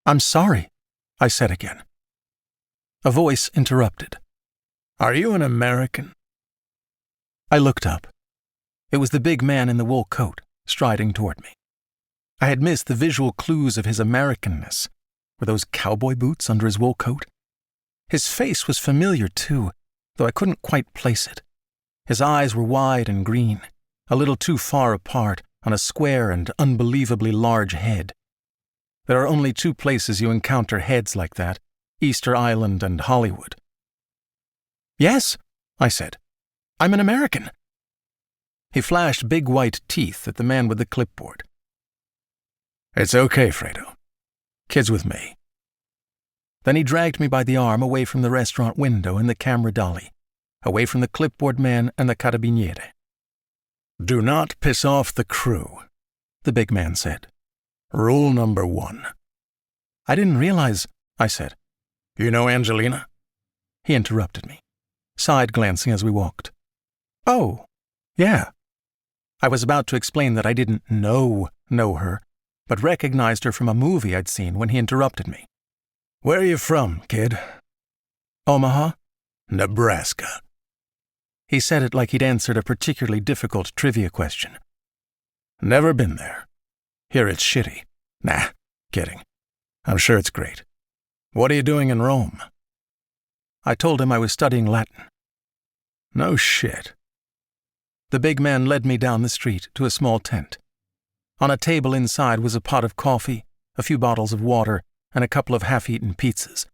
"I'm sorry," I said again. A voice interrupted. "Are you an American?" I looked up. It was the big man in the wool coat, striding toward me. I had missed the visual clues of his Americanness. Were those cowboy boots under his wool coat? His face was familiar, too, though I couldn't quite place it. His eyes were wide and green, a little too far apart on a square and unbelievably large head. There are only two places you encounter heads like that, Easter Island and Hollywood. "Yes," I said. "I'm an American." He flashed big white teeth at the man with the clipboard. "It's okay, Fredo. Kid's with me." Then he dragged me by the arm away from the restaurant window and the camera dolly, away from the clipboard man and the carabiniere. "Do not piss off the crew," the big man said. "Rule number 1. "I didn't realize," I said. "You know Angelina?" He interrupted me, side-glancing as we walked. "Oh, yeah." I was about to explain that I didn't know her, but recognized her from a movie I'd seen when he interrupted me. "Where are you from, kid?" "Omaha." "Nebraska." He said it like he'd answered a particularly difficult trivia question. "Never been there. Hear it's shitty." "Nah, kidding. I'm sure it's great. What are you doing in Rome?" I told him I was studying Latin. "No shit." The big man led me down the street to a small tent. On a table inside was a pot of coffee, a few bottles of water, and a couple of half-eaten pizzas.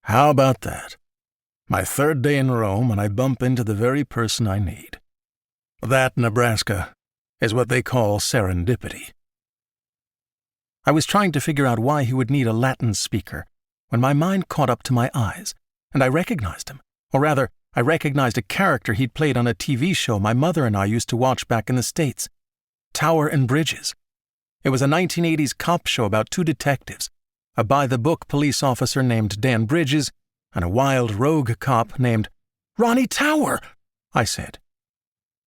"How about that? My 3rd day in Rome, and I bump into the very person I need. That, Nebraska, is what they call serendipity." I was trying to figure out why he would need a Latin speaker when my mind caught up to my eyes, and I recognized him. Or rather, I recognized a character he'd played on a TV show my mother and I used to watch back in the States, Tower and Bridges. It was a 1980s cop show about two detectives, a by-the-book police officer named Dan Bridges and a wild rogue cop named Ronnie Tower, I said.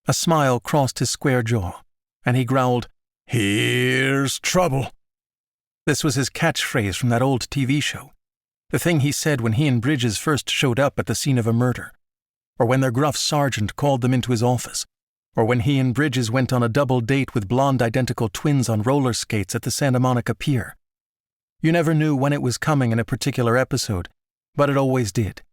A smile crossed his square jaw, and he growled, "Here's trouble." This was his catchphrase from that old TV show, the thing he said when he and Bridges first showed up at the scene of a murder, or when their gruff sergeant called them into his office, or when he and Bridges went on a double date with blonde identical twins on roller skates at the Santa Monica Pier. You never knew when it was coming in a particular episode, but it always did.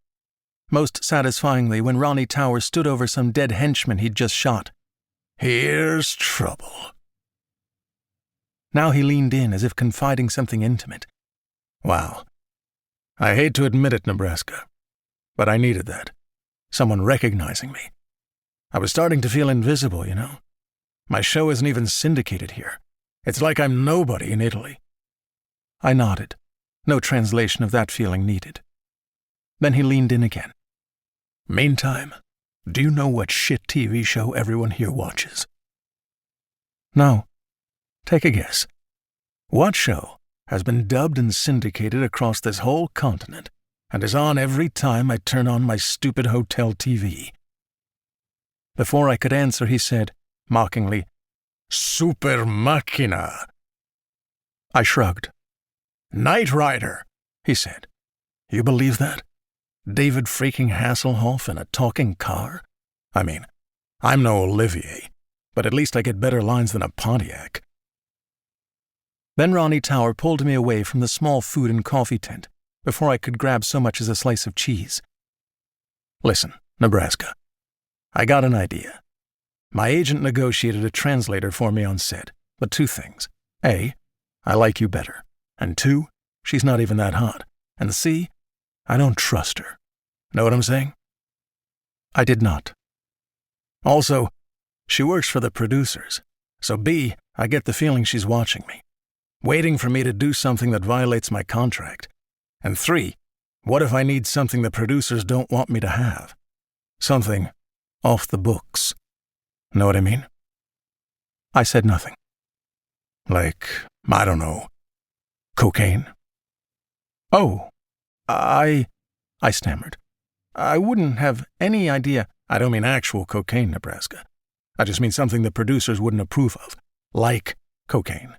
Most satisfyingly when Ronnie Tower stood over some dead henchman he'd just shot. "Here's trouble." Now he leaned in as if confiding something intimate. "Wow. I hate to admit it, Nebraska, but I needed that. Someone recognizing me. I was starting to feel invisible, you know. My show isn't even syndicated here. It's like I'm nobody in Italy." I nodded. No translation of that feeling needed. Then he leaned in again. "Meantime, do you know what shit TV show everyone here watches?" "No." "Take a guess. What show has been dubbed and syndicated across this whole continent and is on every time I turn on my stupid hotel TV?" Before I could answer, he said, mockingly, "Super Machina." I shrugged. "Knight Rider," he said. "You believe that? David freaking Hasselhoff in a talking car? I mean, I'm no Olivier, but at least I get better lines than a Pontiac." Then Ronnie Tower pulled me away from the small food and coffee tent before I could grab so much as a slice of cheese. "Listen, Nebraska, I got an idea. My agent negotiated a translator for me on set, but 2 things. A, I like you better, and 2, she's not even that hot, and C, I don't trust her. Know what I'm saying?" I did not. "Also, she works for the producers, so B, I get the feeling she's watching me, waiting for me to do something that violates my contract. And 3, what if I need something the producers don't want me to have? Something off the books. Know what I mean?" I said nothing. "Like, I don't know, cocaine?" "Oh, I stammered. I wouldn't have any idea." "I don't mean actual cocaine, Nebraska. I just mean something the producers wouldn't approve of, like cocaine."